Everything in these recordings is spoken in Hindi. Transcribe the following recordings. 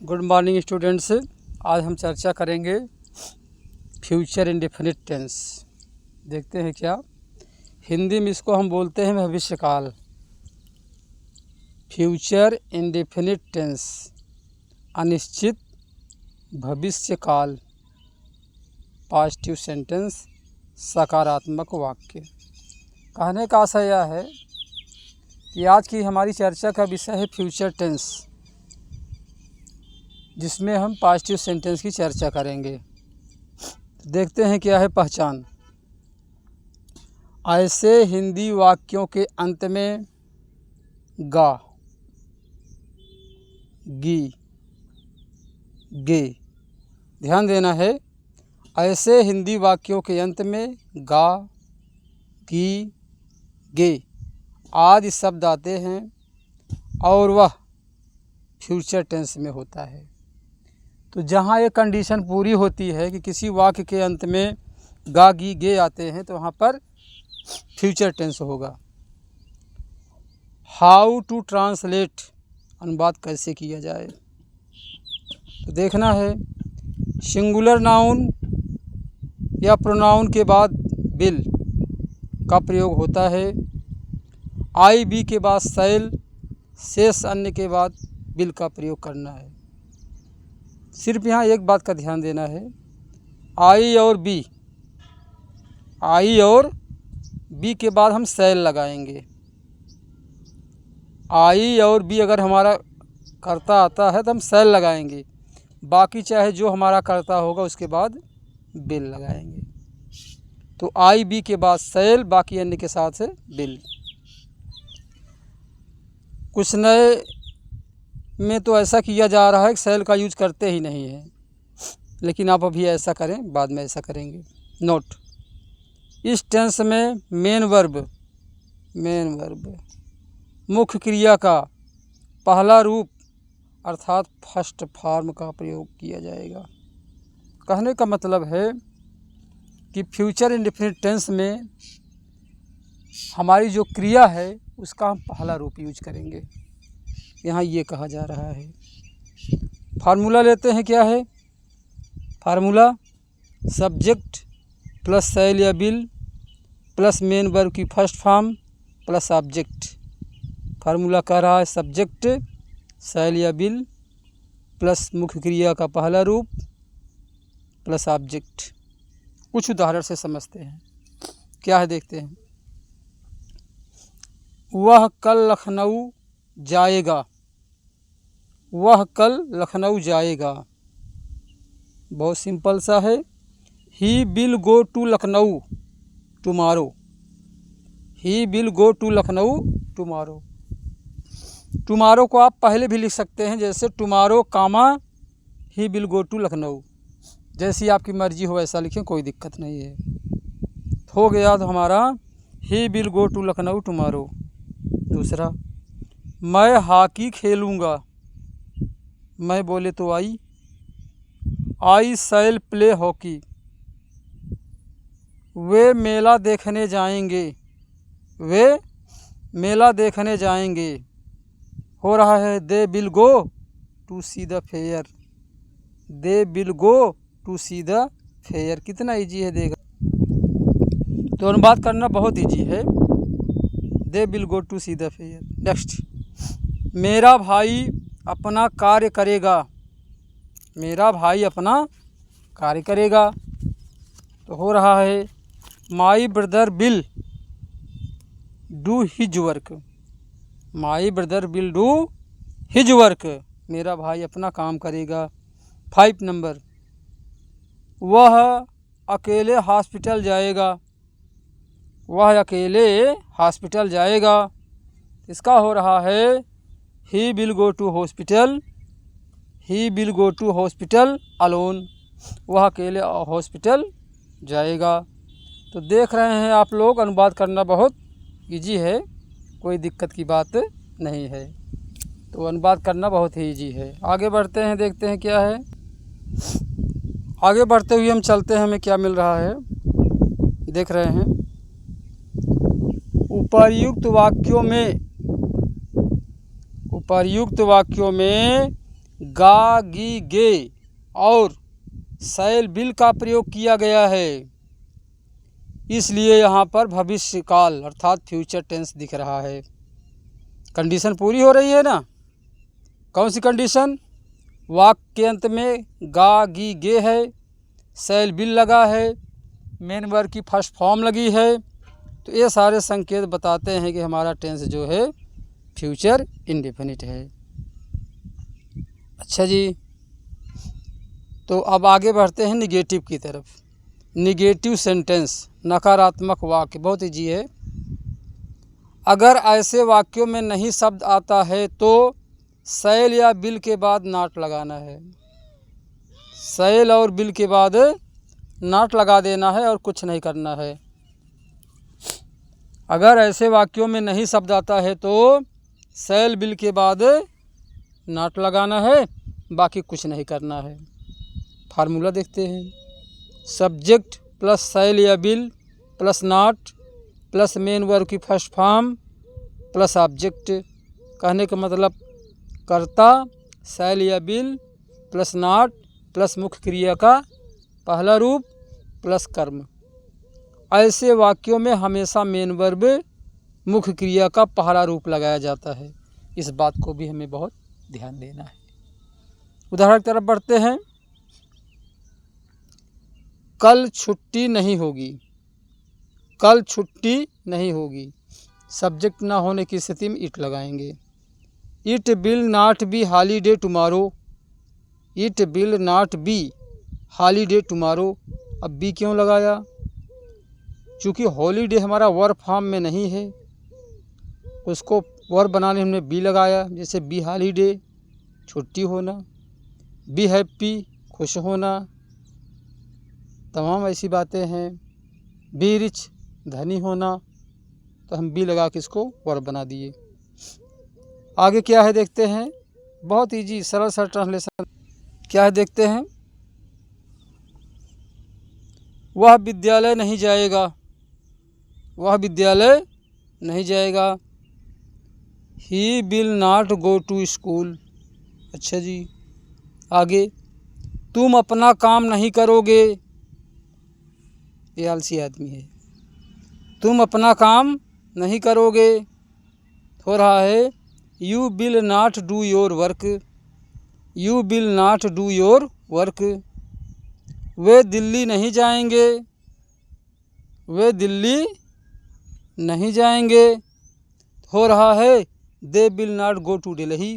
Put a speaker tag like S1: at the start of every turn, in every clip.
S1: Good morning students. आज हम चर्चा करेंगे फ्यूचर इंडेफिनिट टेंस। देखते हैं क्या हिंदी में इसको हम बोलते हैं भविष्यकाल। फ्यूचर इंडेफिनिट टेंस अनिश्चित भविष्यकाल। पॉजिटिव सेंटेंस सकारात्मक वाक्य। कहने का आशय यह है कि आज की हमारी चर्चा का विषय है फ्यूचर टेंस, जिसमें हम पॉजिटिव सेंटेंस की चर्चा करेंगे। देखते हैं क्या है पहचान। ऐसे हिंदी वाक्यों के अंत में गा, गी, गे। ध्यान देना है, ऐसे हिंदी वाक्यों के अंत में गा, गी, गे आदि शब्द आते हैं और वह फ्यूचर टेंस में होता है। तो जहाँ ये कंडीशन पूरी होती है कि किसी वाक्य के अंत में गा, गी, गे आते हैं तो वहाँ पर फ्यूचर टेंस होगा। हाउ टू ट्रांसलेट, अनुवाद कैसे किया जाए, तो देखना है। सिंगुलर नाउन या प्रोनाउन के बाद बिल का प्रयोग होता है। आई बी के बाद सैल, शेष अन्य के बाद बिल का प्रयोग करना है। सिर्फ यहाँ एक बात का ध्यान देना है, आई और बी के बाद हम सैल लगाएंगे। आई और बी अगर हमारा कर्ता आता है तो हम सैल लगाएंगे, बाकी चाहे जो हमारा कर्ता होगा उसके बाद बिल लगाएंगे। तो आई बी के बाद सैल, बाकी अन्य के साथ है बिल। कुछ नए में तो ऐसा किया जा रहा है कि सैल का यूज करते ही नहीं है, लेकिन आप अभी ऐसा करें, बाद में ऐसा करेंगे। नोट, इस टेंस में मेन वर्ब मुख्य क्रिया का पहला रूप अर्थात फर्स्ट फॉर्म का प्रयोग किया जाएगा। कहने का मतलब है कि फ्यूचर इंडेफिनिट टेंस में हमारी जो क्रिया है उसका हम पहला रूप यूज करेंगे। यहाँ ये कहा जा रहा है। फार्मूला लेते हैं, क्या है फार्मूला? सब्जेक्ट प्लस सैल या बिल प्लस मेन वर्ब की first form plus object. Formula कह रहा है सब्जेक्ट, सैल या बिल प्लस मुख्य क्रिया का पहला रूप प्लस ऑब्जेक्ट। कुछ उदाहरण से समझते हैं क्या है, देखते हैं। वह कल लखनऊ जाएगा, वह कल लखनऊ जाएगा, बहुत सिंपल सा है। He will go to Lucknow tomorrow, he will go to Lucknow tomorrow. Tomorrow को आप पहले भी लिख सकते हैं, जैसे tomorrow comma he will go to Lucknow. जैसी आपकी मर्जी हो ऐसा लिखें, कोई दिक्कत नहीं है। हो गया तो हमारा he will go to Lucknow tomorrow. दूसरा, मैं हॉकी खेलूँगा, मैं बोले तो आई शैल प्ले हॉकी। वे मेला देखने जाएंगे, वे मेला देखने जाएंगे। हो रहा है they will go to see the fair, they will go to see the fair. कितना इजी है देखा, तो अनुवाद करना बहुत इजी है। They will go to see the fair. Next, मेरा भाई अपना कार्य करेगा, मेरा भाई अपना कार्य करेगा। तो हो रहा है my brother will do his work, my brother will do his work. मेरा भाई अपना काम करेगा। 5 नंबर, वह अकेले हॉस्पिटल जाएगा, वह अकेले हॉस्पिटल जाएगा। इसका हो रहा है he will go to hospital, he will go to hospital alone, वह अकेले हॉस्पिटल जाएगा। तो देख रहे हैं आप लोग, अनुवाद करना बहुत इजी है, कोई दिक्कत की बात नहीं है। तो अनुवाद करना बहुत ही इजी है। आगे बढ़ते हैं, देखते हैं क्या है। आगे बढ़ते हुए हम चलते हैं, हमें क्या मिल रहा है देख रहे हैं। उपर्युक्त वाक्यों में गा गी गे और शैल बिल का प्रयोग किया गया है, इसलिए यहाँ पर भविष्य काल अर्थात फ्यूचर टेंस दिख रहा है। कंडीशन पूरी हो रही है ना। कौन सी कंडीशन? वाक्य के अंत में गा गी गे है, शैल बिल लगा है, मेन वर्ब की फर्स्ट फॉर्म लगी है, तो ये सारे संकेत बताते हैं कि हमारा टेंस जो है फ्यूचर इंडेफिनिट है। अच्छा जी, तो अब आगे बढ़ते हैं निगेटिव की तरफ। निगेटिव सेंटेंस, नकारात्मक वाक्य, बहुत ईजी है। अगर ऐसे वाक्यों में नहीं शब्द आता है तो शैल या बिल के बाद नॉट लगाना है। शैल और बिल के बाद नॉट लगा देना है और कुछ नहीं करना है। अगर ऐसे वाक्यों में नहीं शब्द आता है तो शैल बिल के बाद नॉट लगाना है, बाकी कुछ नहीं करना है। फार्मूला देखते हैं। सब्जेक्ट प्लस शैल या bill plus not plus main verb की फर्स्ट फॉर्म प्लस ऑब्जेक्ट। कहने का मतलब कर्ता शैल या बिल प्लस नॉट प्लस मुख्य क्रिया का पहला रूप प्लस कर्म। ऐसे वाक्यों में हमेशा मेन वर्ब मुख्य क्रिया का पहला रूप लगाया जाता है। इस बात को भी हमें बहुत ध्यान देना है। उदाहरण की तरफ बढ़ते हैं। कल छुट्टी नहीं होगी। कल छुट्टी नहीं होगी, सब्जेक्ट ना होने की स्थिति में इट लगाएंगे। It will not be holiday tomorrow. It will not be holiday tomorrow. अब बी क्यों लगाया? चूँकि हॉलीडे हमारा वर्ब फॉर्म में नहीं है, उसको वर्ब बनाने हमने बी लगाया। जैसे बी हॉलीडे छुट्टी होना, बी हैप्पी खुश होना, तमाम ऐसी बातें हैं। बी रिच धनी होना, तो हम बी लगा के इसको वर्ब बना दिए। आगे क्या है देखते हैं। बहुत इजी सरल सरल ट्रांसलेशन क्या है देखते हैं। वह विद्यालय नहीं जाएगा। वह विद्यालय नहीं जाएगा। He will not go to school. अच्छा जी, आगे तुम अपना काम नहीं करोगे। ये आलसी आदमी है। तुम अपना काम नहीं करोगे। हो रहा है you will not do your work. You will not do your work. वे दिल्ली नहीं जाएंगे। वे दिल्ली नहीं जाएंगे। हो रहा है they will not go to Delhi.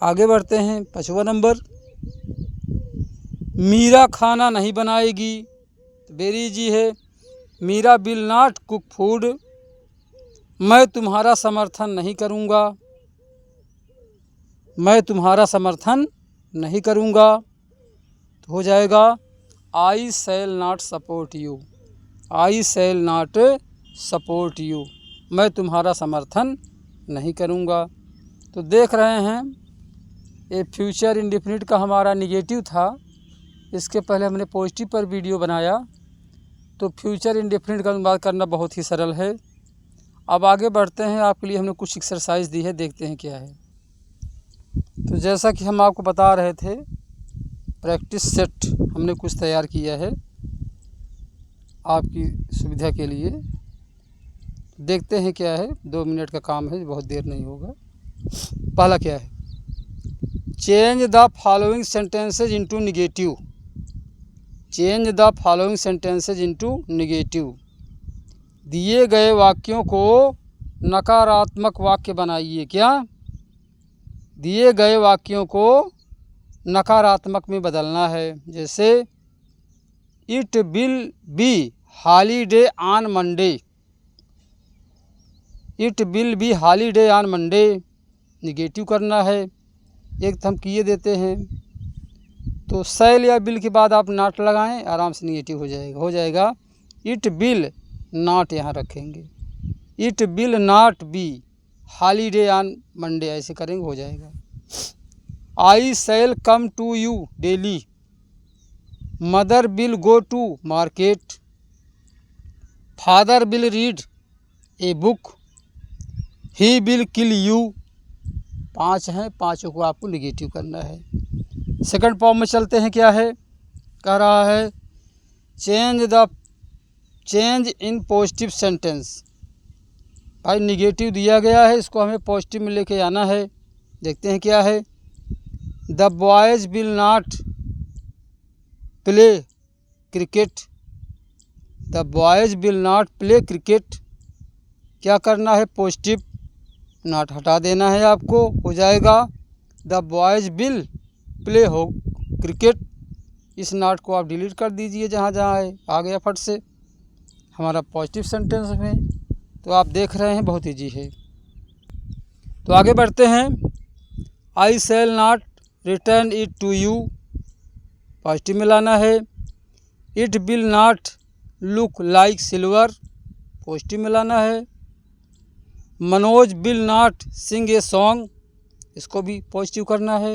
S1: आगे बढ़ते हैं। 5वां नंबर, मीरा खाना नहीं बनाएगी। वेरी इजी है। Meera will not cook food. मैं तुम्हारा समर्थन नहीं करूँगा। मैं तुम्हारा समर्थन नहीं करूँगा, तो हो जाएगा I shall not support you. I shall not support you. मैं तुम्हारा समर्थन नहीं करूँगा। तो देख रहे हैं ये फ्यूचर इंडेफिनिट का हमारा निगेटिव था। इसके पहले हमने पॉजिटिव पर वीडियो बनाया। तो फ्यूचर इंडेफिनिट का अनुवाद करना बहुत ही सरल है। अब आगे बढ़ते हैं। आपके लिए हमने कुछ एक्सरसाइज दी है, देखते हैं क्या है। तो जैसा कि हम आपको बता रहे थे, प्रैक्टिस सेट हमने कुछ तैयार किया है आपकी सुविधा के लिए। देखते हैं क्या है। 2 मिनट का काम है, बहुत देर नहीं होगा। पहला क्या है, change the following sentences into negative. Change the following sentences into negative. दिए गए वाक्यों को नकारात्मक वाक्य बनाइए। क्या? दिए गए वाक्यों को नकारात्मक में बदलना है। जैसे it will B holiday on Monday. It will B holiday on Monday negative करना है। एक तो हम किए देते हैं, तो शैल या बिल के बाद आप नॉट लगाएं, आराम से निगेटिव हो जाएगा। हो जाएगा इट विल नॉट, यहाँ रखेंगे it will not be holiday on Monday, ऐसे करेंगे हो जाएगा। I shall come to you daily. Mother will go to market. Father will read a book. He will kill you. 5 हैं, पाँचों को आपको निगेटिव करना है। सेकंड फॉर्म में चलते हैं, क्या है, कह रहा है चेंज इन पॉजिटिव सेंटेंस। भाई निगेटिव दिया गया है, इसको हमें पॉजिटिव में लेके आना है। देखते हैं क्या है। The boys will not play cricket. The boys will not play cricket. क्या करना है, पॉजिटिव नॉट हटा देना है आपको, हो जाएगा द बॉयज़ विल प्ले हो क्रिकेट। इस नॉट को आप डिलीट कर दीजिए जहाँ जहाँ है, आ गया फट से हमारा पॉजिटिव सेंटेंस में। तो आप देख रहे हैं बहुत ईजी है। तो आगे बढ़ते हैं। I shall not return it to you, positive में लाना है। It will not look like silver, positive में लाना है। Manoj will not sing a song, इसको भी पॉजिटिव करना है।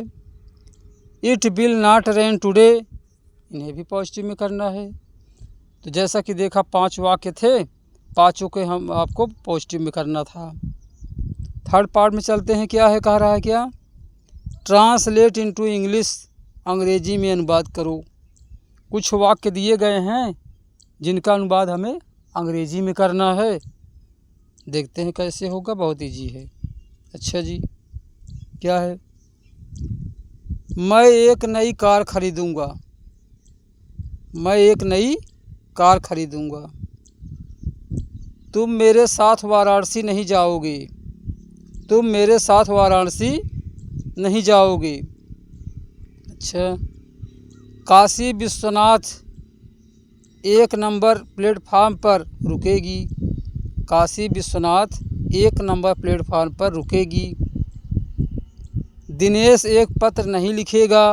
S1: It will not rain today, इन्हें भी पॉजिटिव में करना है। तो जैसा कि देखा 5 वाक्य थे, पाँचों के हम आपको पॉजिटिव में करना था। थर्ड पार्ट में चलते हैं, क्या है, कह रहा है क्या, ट्रांसलेट इनटू इंग्लिश, अंग्रेजी में अनुवाद करो। कुछ वाक्य दिए गए हैं जिनका अनुवाद हमें अंग्रेजी में करना है। देखते हैं कैसे होगा, बहुत ईजी है। अच्छा जी, क्या है, मैं एक नई कार खरीदूंगा। मैं एक नई कार खरीदूंगा। तुम मेरे साथ वाराणसी नहीं जाओगे। तुम मेरे साथ वाराणसी नहीं जाओगे। अच्छा, काशी विश्वनाथ 1 नंबर प्लेटफार्म पर रुकेगी। काशी विश्वनाथ 1 नंबर प्लेटफार्म पर रुकेगी। दिनेश एक पत्र नहीं लिखेगा।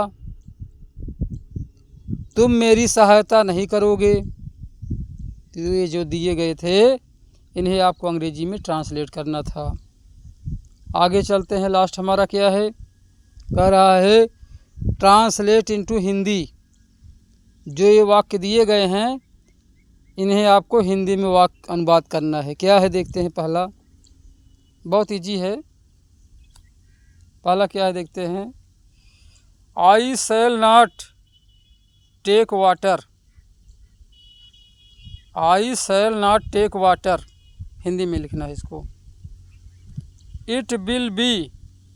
S1: तुम मेरी सहायता नहीं करोगे। तो ये जो दिए गए थे, इन्हें आपको अंग्रेजी में ट्रांसलेट करना था। आगे चलते हैं, लास्ट हमारा क्या है, कह रहा है ट्रांसलेट इनटू हिंदी। जो ये वाक्य दिए गए हैं, इन्हें आपको हिंदी में वाक्य अनुवाद करना है। क्या है, देखते हैं। पहला बहुत इजी है। पहला क्या है, देखते हैं। I shall not take water. I shall not take water, Hindi में लिखना है इसको। इट विल बी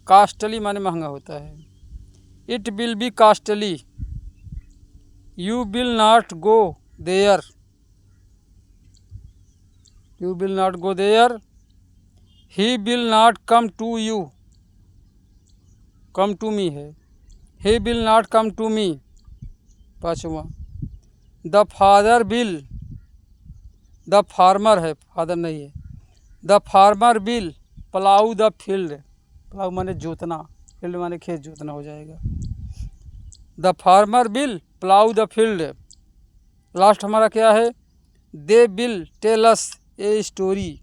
S1: कास्टली, माने महंगा होता है। It will be costly. You will not go there. You will not go there. He will not come to you, come to me है। He will not come to me. पाँचवा, the father will, the farmer है, फादर नहीं है। The farmer will plough the field. Plough माने जोतना, फील्ड माने खेत जोतना हो जाएगा। The farmer will plough the field. Last हमारा क्या है, they will tell us a story.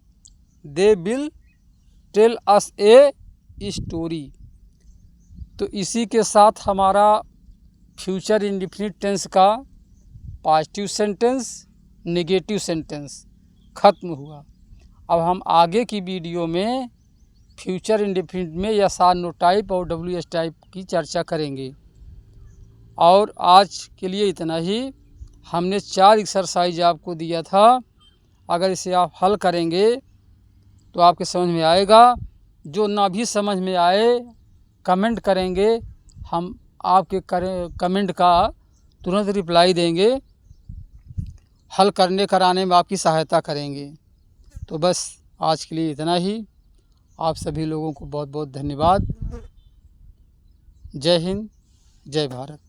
S1: They will tell us a story. तो इसी के साथ हमारा फ्यूचर इंडेफिनिट टेंस का पॉजिटिव सेंटेंस, नेगेटिव सेंटेंस ख़त्म हुआ। अब हम आगे की वीडियो में फ्यूचर इंडेफिनिट में यस आर नो टाइप और WH टाइप की चर्चा करेंगे। और आज के लिए इतना ही। हमने 4 एक्सरसाइज आपको दिया था, अगर इसे आप हल करेंगे तो आपके समझ में आएगा। जो ना भी समझ में आए, कमेंट करेंगे, हम आपके कमेंट का तुरंत रिप्लाई देंगे, हल कराने में आपकी सहायता करेंगे। तो बस आज के लिए इतना ही। आप सभी लोगों को बहुत बहुत धन्यवाद। जय हिंद, जय भारत।